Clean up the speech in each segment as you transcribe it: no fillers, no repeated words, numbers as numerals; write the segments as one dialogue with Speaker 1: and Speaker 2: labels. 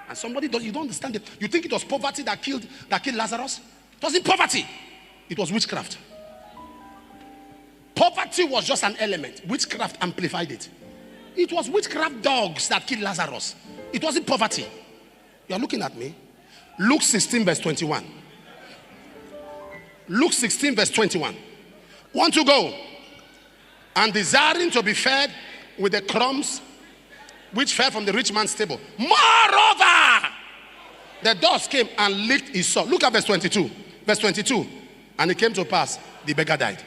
Speaker 1: And somebody does, you don't understand it. You think it was poverty that killed Lazarus? It wasn't poverty. It was witchcraft. Poverty was just an element. Witchcraft amplified it. It was witchcraft dogs that killed Lazarus. It wasn't poverty. You are looking at me. Luke 16 verse 21. Luke 16 verse 21. Want to go and desiring to be fed with the crumbs which fell from the rich man's table. Moreover, the dogs came and licked his sore. Look at verse 22. Verse 22. And it came to pass, the beggar died.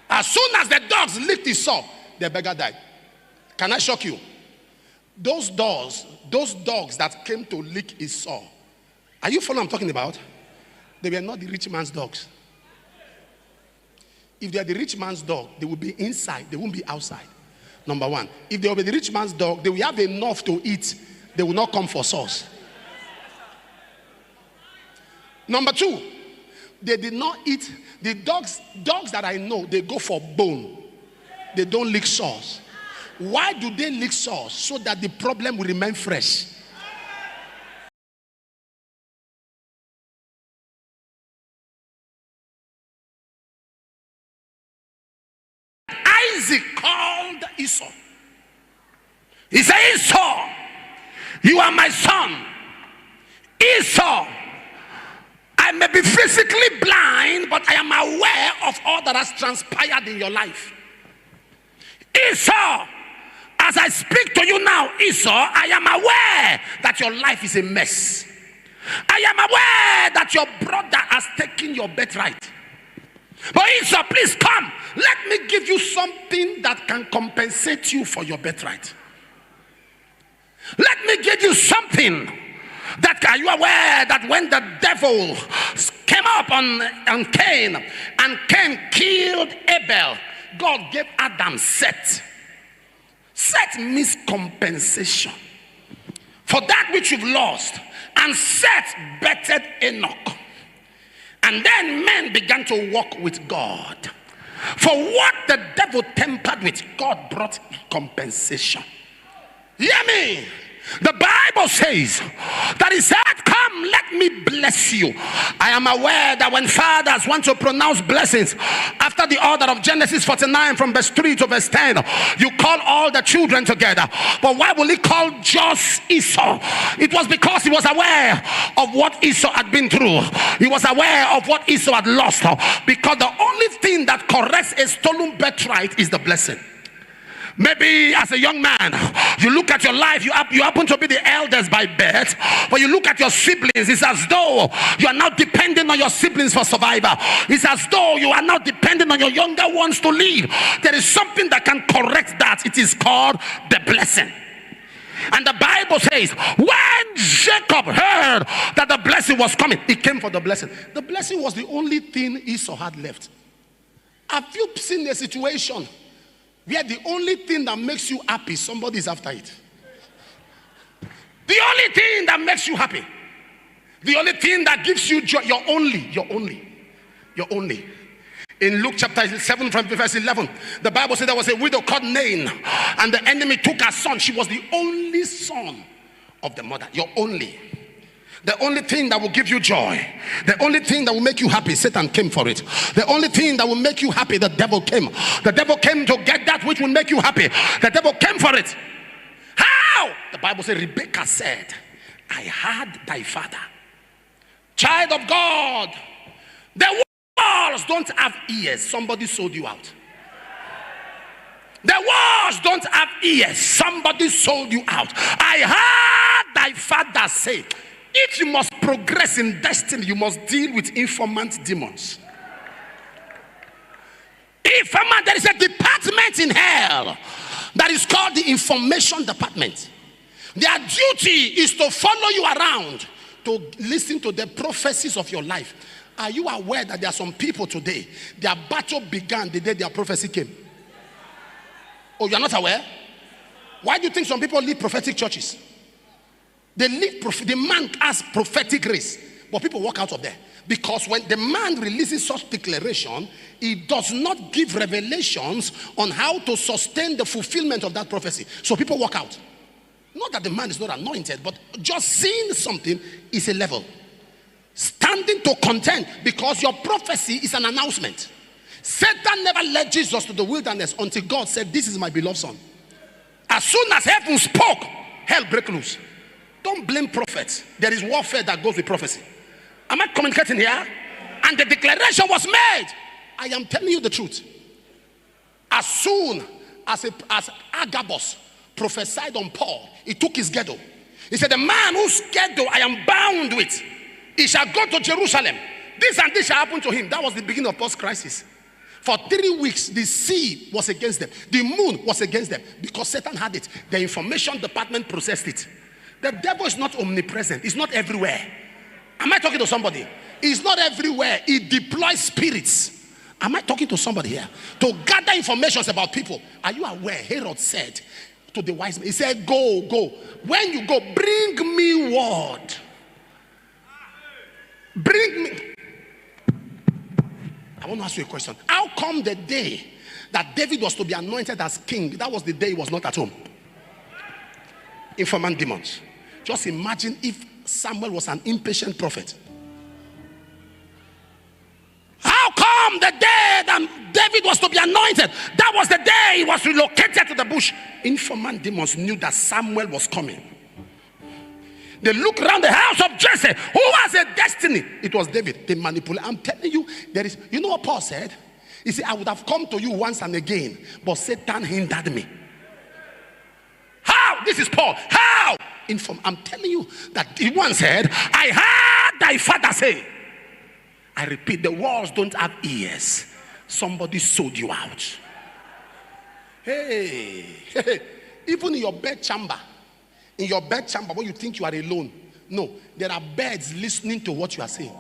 Speaker 1: As soon as the dogs licked his sore, the beggar died. Can I shock you? Those dogs that came to lick his sore, are you following what I'm talking about? They were not the rich man's dogs. If they are the rich man's dog, they will be inside, they won't be outside. Number one. If they will be the rich man's dog, they will have enough to eat. They will not come for sauce. Number two, they did not eat. The dogs that I know, they go for bone. They don't lick sauce. Why do they lick sauce? So that the problem will remain fresh. Isaac called Esau. He said, Esau, you are my son. Esau, I may be physically blind, but I am aware of all that has transpired in your life. Esau, as I speak to you now, Esau, I am aware that your life is a mess. I am aware that your brother has taken your birthright. But Esau, please come. Let me give you something that can compensate you for your birthright. Let me give you something that, are you aware that when the devil came up on Cain and Cain killed Abel, God gave Adam Seth. Seth means compensation for that which you've lost. And Seth bettered Enoch. And then men began to walk with God. For what the devil tempered with, God brought compensation. Hear me. The Bible says that he said, come, let me bless you. I am aware that when fathers want to pronounce blessings, after the order of Genesis 49 from verse 3 to verse 10, you call all the children together. But why will he call just Esau? It was because he was aware of what Esau had been through. He was aware of what Esau had lost. Because the only thing that corrects a stolen birthright is the blessing. Maybe as a young man, you look at your life, you happen to be the eldest by birth, but you look at your siblings, it's as though you are now depending on your siblings for survival. It's as though you are now depending on your younger ones to live. There is something that can correct that. It is called the blessing. And the Bible says, when Jacob heard that the blessing was coming, he came for the blessing. The blessing was the only thing Esau had left. Have you seen a situation where the only thing that makes you happy, somebody is after it? The only thing that makes you happy, the only thing that gives you joy, you're only. In Luke chapter 7 from verse 11, the Bible said there was a widow called Nain, and the enemy took her son. She was the only son of the mother. You're only. The only thing that will give you joy, the only thing that will make you happy, Satan came for it. The only thing that will make you happy, the devil came. The devil came to get that which will make you happy. The devil came for it. How? The Bible says, Rebekah said, I had thy father. Child of God, the walls don't have ears. Somebody sold you out. The walls don't have ears. Somebody sold you out. I heard thy father say, if you must progress in destiny, you must deal with informant demons. Informant, there is a department in hell that is called the information department. Their duty is to follow you around, to listen to the prophecies of your life. Are you aware that there are some people today, their battle began the day their prophecy came? Oh, you are not aware? Why do you think some people lead prophetic churches? They lead the man has prophetic grace, but people walk out of there. Because when the man releases such declaration, he does not give revelations on how to sustain the fulfillment of that prophecy. So people walk out. Not that the man is not anointed, but just seeing something is a level. Standing to contend, because your prophecy is an announcement. Satan never led Jesus to the wilderness until God said, "This is my beloved son." As soon as heaven spoke, hell break loose. Don't blame prophets. There is warfare that goes with prophecy. Am I communicating here? And the declaration was made. I am telling you the truth. As soon as Agabus prophesied on Paul, he took his girdle. He said, "The man whose girdle I am bound with, he shall go to Jerusalem. This and this shall happen to him." That was the beginning of post-crisis. For 3 weeks, the sea was against them. The moon was against them because Satan had it. The information department processed it. The devil is not omnipresent. It's not everywhere. Am I talking to somebody? It's not everywhere. He deploys spirits. Am I talking to somebody here? To gather information about people. Are you aware? Herod said to the wise men, he said, "Go, go. When you go, bring me word. Bring me." I want to ask you a question. How come the day that David was to be anointed as king, that was the day he was not at home? Informant demons. Just imagine if Samuel was an impatient prophet. How come the day that David was to be anointed, that was the day he was relocated to the bush? Informant demons knew that Samuel was coming. They look around the house of Jesse. Who has a destiny? It was David. They manipulate. I'm telling you, there is. You know what Paul said? He said, "I would have come to you once and again, but Satan hindered me." How? This is Paul. How? I'm telling you that he once said, "I heard thy father say." I repeat, the walls don't have ears. Somebody sold you out. Hey. Even in your bed chamber. In your bed chamber, when you think you are alone, no, there are birds listening to what you are saying.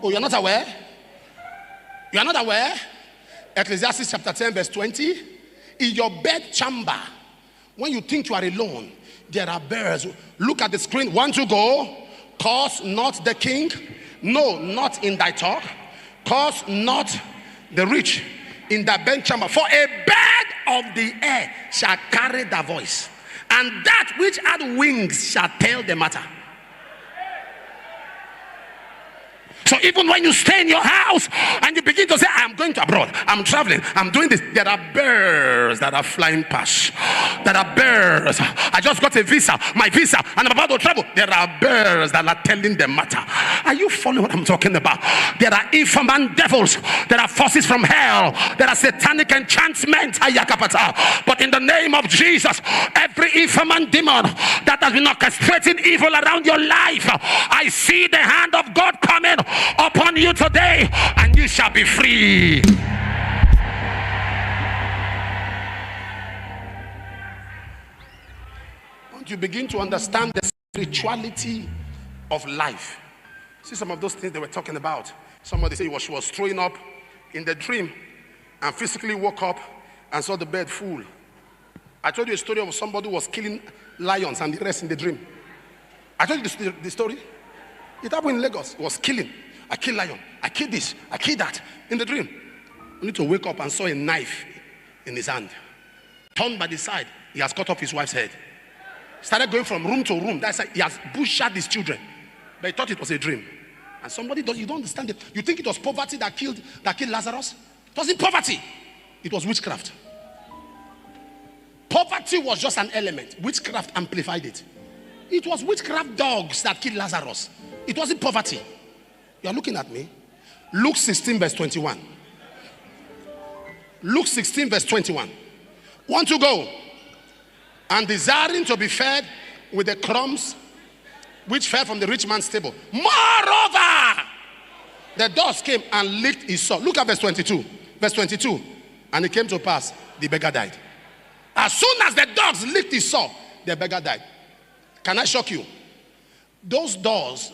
Speaker 1: Oh, you're not aware? You are not aware? Ecclesiastes chapter 10 verse 20. In your bed chamber, when you think you are alone, there are birds. Look at the screen. 1, 2, go. Curse not the king. No, not in thy talk. Curse not the rich in thy bed chamber. For a bird of the air shall carry the voice, and that which had wings shall tell the matter. So even when you stay in your house and you begin to say, "I'm going to abroad, I'm traveling, I'm doing this," there are birds that are flying past. There are birds. I just got a visa, my visa, and I'm about to travel. There are birds that are telling the matter. Are you following what I'm talking about? There are informant devils. There are forces from hell. There are satanic enchantments. But in the name of Jesus, every informant demon that has been orchestrating evil around your life, I see the hand of God coming upon you today, and you shall be free. Once you begin to understand the spirituality of life, see some of those things they were talking about. Somebody said she was throwing up in the dream and physically woke up and saw the bed full. I told you a story of somebody who was killing lions and the rest in the dream. I told you the story. It happened in Lagos. He was killing. I killed lion. I killed this. I killed that in the dream. Only to wake up and saw a knife in his hand. Turned by the side, he has cut off his wife's head. Started going from room to room. That's like he has butchered his children. But he thought it was a dream. And somebody you don't understand it. You think it was poverty that killed Lazarus? It wasn't poverty. It was witchcraft. Poverty was just an element. Witchcraft amplified it. It was witchcraft dogs that killed Lazarus. It wasn't poverty. You are looking at me. Luke 16 verse 21. Luke 16 verse 21. 1 to go. And desiring to be fed with the crumbs which fell from the rich man's table. Moreover, the dogs came and licked his sore. Look at verse 22. Verse 22. And it came to pass, the beggar died. As soon as the dogs licked his sore, the beggar died. Can I shock you? Those dogs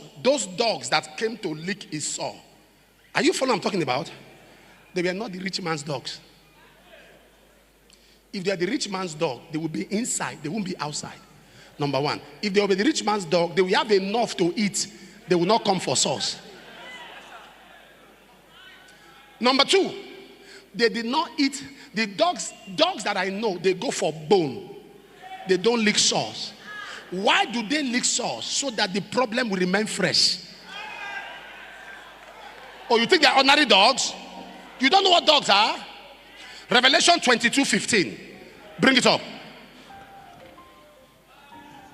Speaker 1: that came to lick his sore, are you following what I'm talking about? They were not the rich man's dogs. If they are the rich man's dog, they will be inside, they won't be outside. Number one. If they will be the rich man's dog, they will have enough to eat. They will not come for sauce. Number two, they did not eat. The dogs that I know, they go for bone. They don't lick sores. Why do they lick sores? So that the problem will remain fresh. Oh, you think they're ordinary dogs? You don't know what dogs are? Revelation 22:15. Bring it up.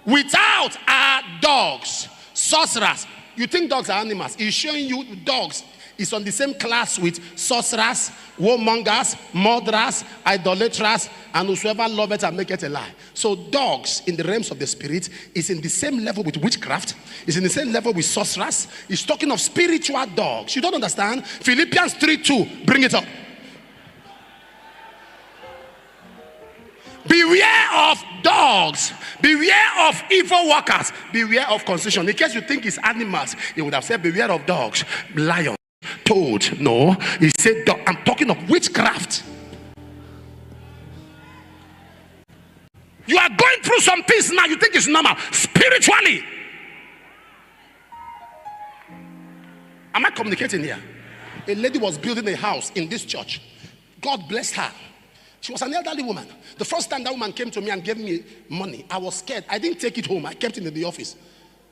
Speaker 1: Without are dogs, sorcerers. You think dogs are animals? He's showing you dogs is on the same class with sorcerers, warmongers, murderers, idolaters, and whosoever loveth and maketh a lie. So dogs in the realms of the spirit is in the same level with witchcraft, is in the same level with sorcerers. He's talking of spiritual dogs. You don't understand? Philippians 3:2. Bring it up. Beware of dogs. Beware of evil workers. Beware of concision. In case you think it's animals, he would have said beware of dogs, lions, toads. No, he said dog. I'm talking of witchcraft. You are going through some things now. You think it's normal. Spiritually. Am I communicating here? A lady was building a house in this church. God blessed her. She was an elderly woman. The first time that woman came to me and gave me money, I was scared. I didn't take it home. I kept it in the office.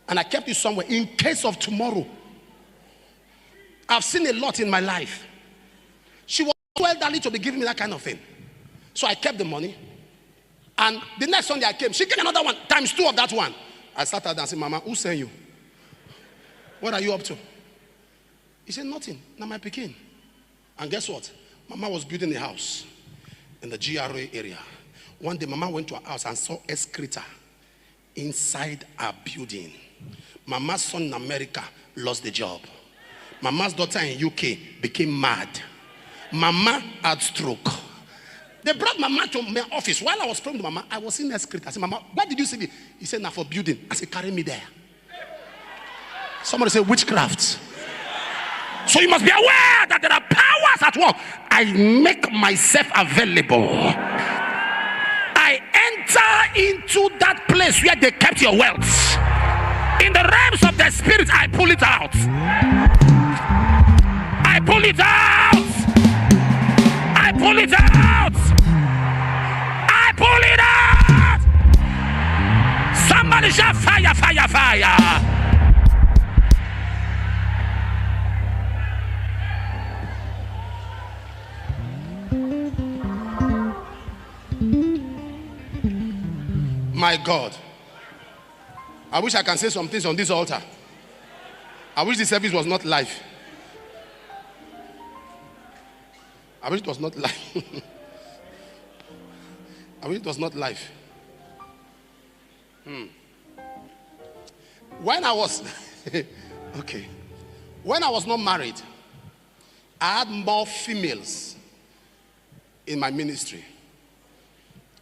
Speaker 1: And I kept it somewhere in case of tomorrow. I've seen a lot in my life. She was too elderly to be giving me that kind of thing. So I kept the money. And the next Sunday I came, she gave another one, times 2 of that one. I sat there and said, Mama, who sent you? What are you up to? He said, nothing. Now my Pekin. And guess what? Mama was building a house in the GRA area. One day, Mama went to her house and saw excreta inside her building. Mama's son in America lost the job. Mama's daughter in UK became mad. Mama had stroke. They brought Mama to my office. While I was praying to Mama, I was in excreta. I said, Mama, why did you see me? He said, now for building. I said, carry me there. Somebody said, witchcraft. So you must be aware that there are powers at work. I make myself available. I enter into that place where they kept your wealth. In the realms of the spirit, I pull it out. I pull it out. I pull it out. I pull it out. Somebody shout fire, fire, fire. My God, I wish I can say some things on this altar. I wish the service was not live. I wish it was not live. I wish it was not live. When I was okay, when I was not married, I had more females in my ministry.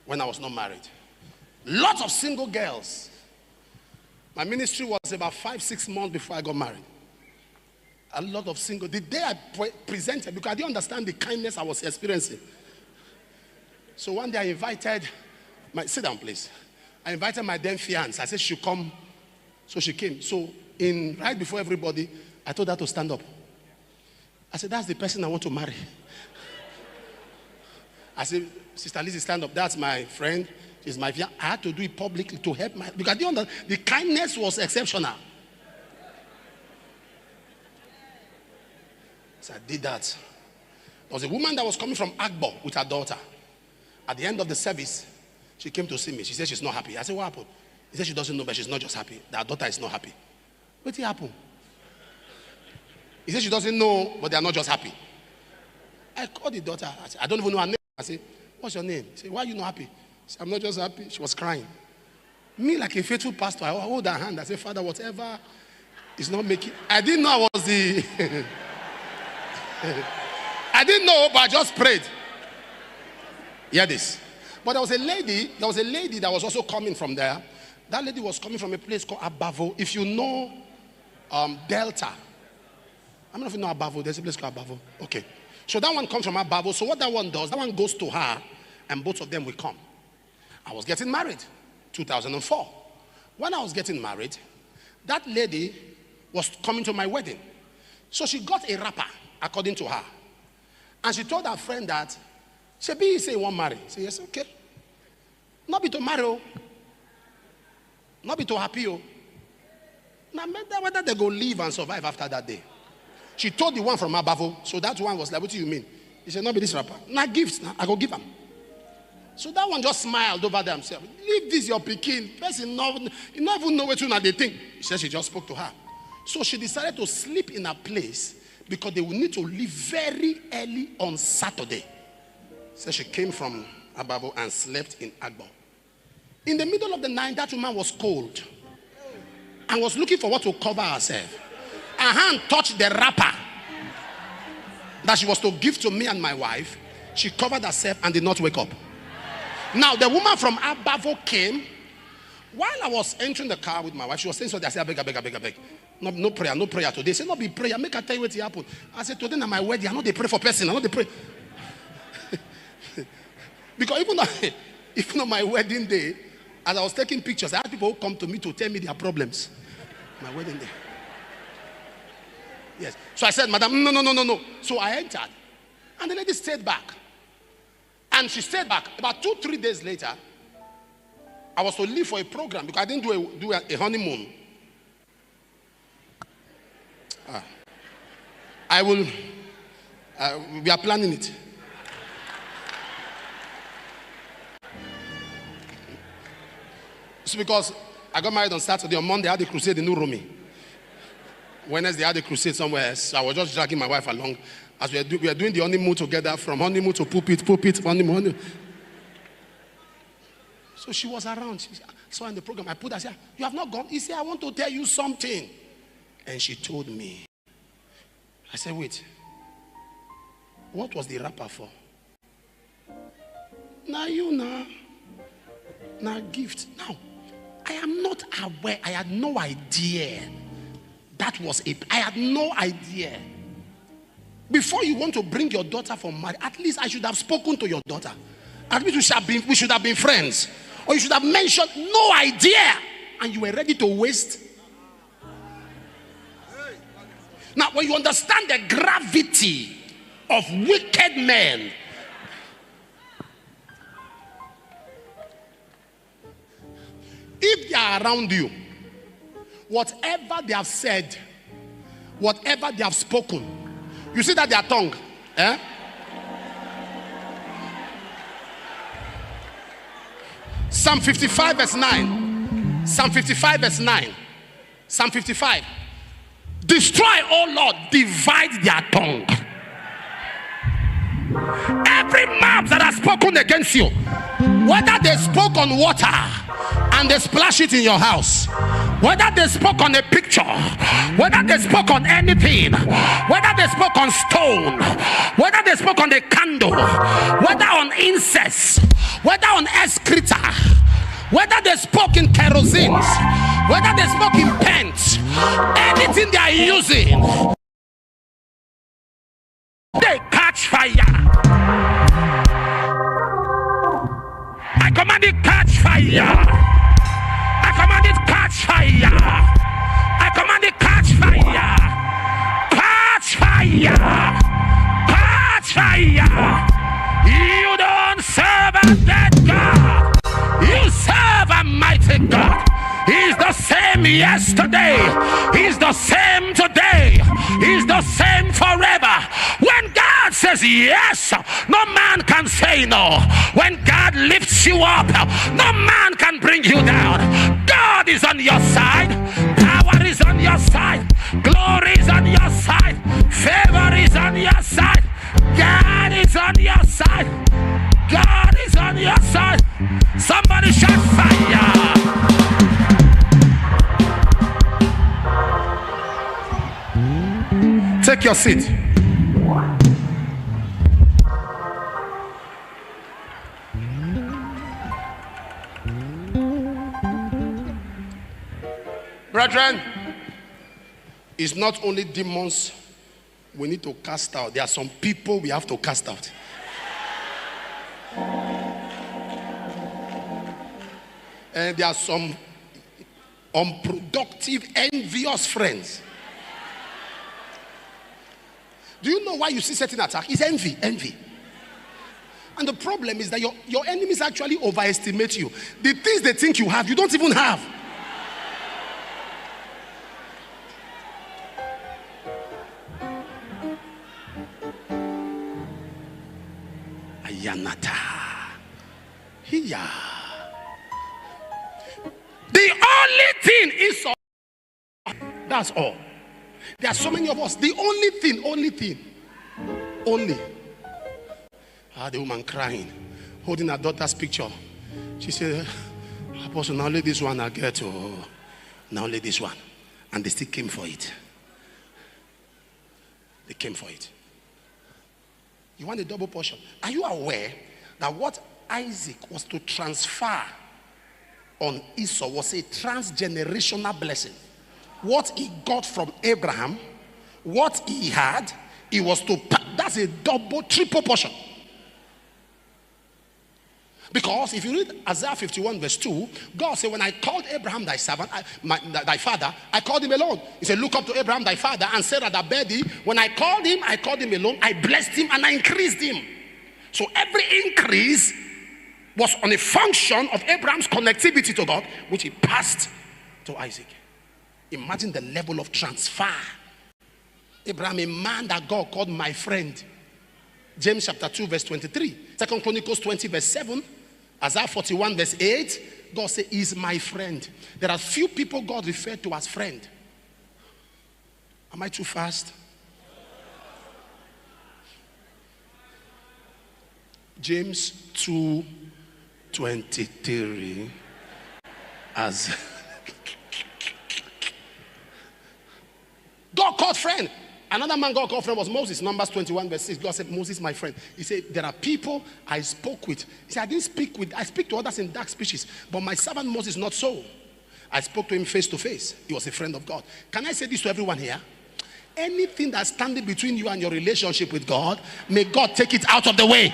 Speaker 1: When I was not married, lots of single girls. My ministry was about 5-6 months before I got married. A lot of single. The day I presented, because I didn't understand the kindness I was experiencing. So one day I invited sit down please. I invited my then fiance. I said she'll come. So she came. So right before everybody, I told her to stand up. I said, that's the person I want to marry. I said, Sister Lizzie, stand up. That's my friend. She's my fiance. I had to do it publicly to help because the kindness was exceptional. So I did that. There was a woman that was coming from Accra with her daughter. At the end of the service, she came to see me. She said she's not happy. I said, what happened? He said she doesn't know, but she's not just happy. That her daughter is not happy. What happened? He said she doesn't know, but they are not just happy. I called the daughter. I said, I don't even know her name. I said, what's your name? She said, why are you not happy? I said, I'm not just happy. She was crying. Me, like a faithful pastor, I hold her hand. I said, Father, whatever is not making. I didn't know I was the. I didn't know, but I just prayed. Hear this. But there was a lady that was also coming from there. That lady was coming from a place called Abavo. If you know Delta. I don't know if you know Abavo. There's a place called Abavo. Okay. So that one comes from Abavo. So what that one does, that one goes to her, and both of them will come. I was getting married, 2004. When I was getting married, that lady was coming to my wedding. So she got a wrapper, according to her. And she told her friend that, Shebi, say you won't marry. I said, yes, okay. Not be to marry. Not be too happy. Oh. Now, whether they go live and survive after that day. She told the one from Abavo. So that one was like, what do you mean? He said, not be this rapper. Now gifts. Now I go give him. So that one just smiled over there himself. Leave this your Pekin. Person, you not even know what they think. She said she just spoke to her. So she decided to sleep in a place because they will need to leave very early on Saturday. So she came from Abavo and slept in Agbo. In the middle of the night, that woman was cold and was looking for what to cover herself. Her hand touched the wrapper that she was to give to me and my wife. She covered herself and did not wake up. Now, the woman from Abavo came. While I was entering the car with my wife, she was saying something. I said, I beg. No prayer today. She said, no be prayer. Make her tell you what happened. I said, today na my wedding. I know they pray for person. I know they pray. Because even on my wedding day, as I was taking pictures, I had people who come to me to tell me their problems. My wedding day. Yes. So I said, madam, no. So I entered. And the lady stayed back. And she stayed back. About 2-3 days later, I was to leave for a program because I didn't do a honeymoon. We are planning it. It's because I got married on Saturday. On Monday, I had a crusade in Uromi. Wednesday, I had a crusade somewhere else. So I was just dragging my wife along as we are doing the honeymoon together, from honeymoon to pulpit, honeymoon. So she was around. She saw in the program. I put her, I said, you have not gone? He said, I want to tell you something. And she told me. I said, wait. What was the wrapper for? Now gift. Now, I am not aware. I had no idea. That was it. I had no idea. Before you want to bring your daughter for marriage, at least I should have spoken to your daughter. At least we should have been friends. Or you should have mentioned no idea. And you were ready to waste. Now, when you understand the gravity of wicked men, if they are around you, whatever they have said, whatever they have spoken, you see that their tongue, Psalm 55 verse 9. Psalm 55 verse 9. Psalm 55. Destroy, oh Lord, divide their tongue. Every mouth that has spoken against you, whether they spoke on water and they splash it in your house, whether they spoke on a picture, whether they spoke on anything, whether they spoke on stone, whether they spoke on a candle, whether on incest, whether on excreta, whether they spoke in kerosene, whether they spoke in paint, anything they are using, they catch fire. I command it catch fire. I command it catch fire. I command it catch fire. Catch fire. Catch fire. You don't serve a dead God. You serve a mighty God. He's the same yesterday. He's the same today. He's the same forever. When God says yes, no man can say no. When God lifts you up, no man can bring you down. God is on your side. Power is on your side. Glory is on your side. Favor is on your side. God is on your side. God is on your side. Somebody shout fire. Take your seat. Brethren, it's not only demons we need to cast out. There are some people we have to cast out. And there are some unproductive, envious friends. Do you know why you see certain attack? It's envy. And the problem is that your enemies actually overestimate you. The things they think you have, you don't even have. Yanata. Here. The only thing is all. That's all. There are so many of us. The only thing. The woman crying, holding her daughter's picture. She said, Apostle, now let this one I get. Oh, now let this one. And they still came for it. They came for it. You want a double portion? Are you aware that what Isaac was to transfer on Esau was a transgenerational blessing? What he got from Abraham, what he had, he was to, that's a double, triple portion. Because if you read Isaiah 51 verse 2, God said, when I called Abraham thy servant, thy father, I called him alone. He said, look up to Abraham thy father and Sarah thy bed. When I called him alone. I blessed him and I increased him. So every increase was on a function of Abraham's connectivity to God, which he passed to Isaac. Imagine the level of transfer. Abraham, a man that God called my friend. James chapter 2 verse 23. 2 Chronicles 20 verse 7. Isaiah 41 verse 8. God said, he is my friend. There are few people God referred to as friend. Am I too fast? James 2:23. As God called friend. Another man God called friend was Moses. Numbers 21 verse 6. God said, Moses, my friend. He said, there are people I spoke with. He said, I speak to others in dark speeches, but my servant Moses not so. I spoke to him face to face. He was a friend of God. Can I say this to everyone here? Anything that's standing between you and your relationship with God, may God take it out of the way.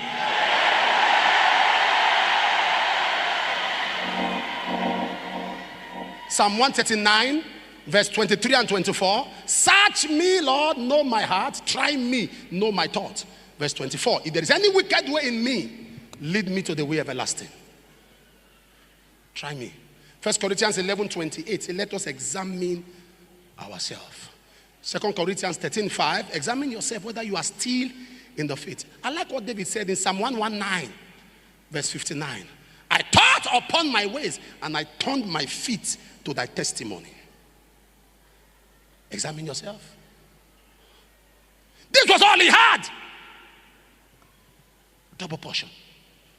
Speaker 1: Psalm 139 verse 23 and 24. Search me, Lord, know my heart. Try me, know my thoughts. Verse 24. If there is any wicked way in me, lead me to the way everlasting. Try me. 1 Corinthians 11:28. Say, let us examine ourselves. 2 Corinthians 13:5. Examine yourself whether you are still in the faith. I like what David said in Psalm 119 verse 59. I thought upon my ways and I turned my feet to thy testimony. Examine yourself. This was all he had. Double portion.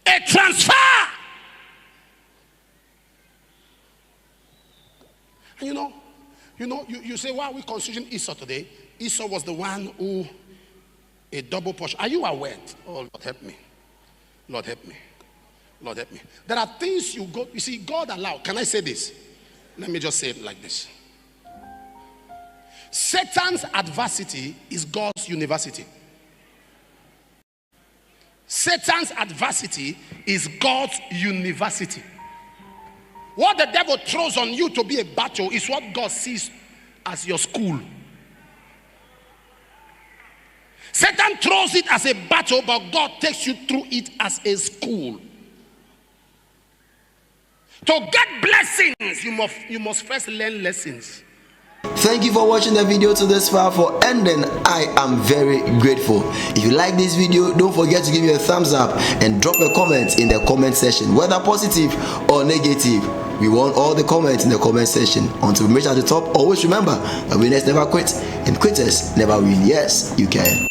Speaker 1: A transfer. And you say, why are we considering Esau today? Esau was the one who, a double portion. Are you aware? Oh, Lord help me. Lord help me. Lord help me. There are things you see, God allowed. Can I say this? Let me just say it like this. Satan's adversity is God's university. Satan's adversity is God's university. What the devil throws on you to be a battle is what God sees as your school. Satan throws it as a battle, but God takes you through it as a school. To get blessings, you must first learn lessons.
Speaker 2: Thank you for watching the video to this far. For ending, I am very grateful. If you like this video, don't forget to give me a thumbs up and drop a comment in the comment section, whether positive or negative. We want all the comments in the comment section. Until we reach at the top, always remember that winners never quit and quitters never win. Yes, you can.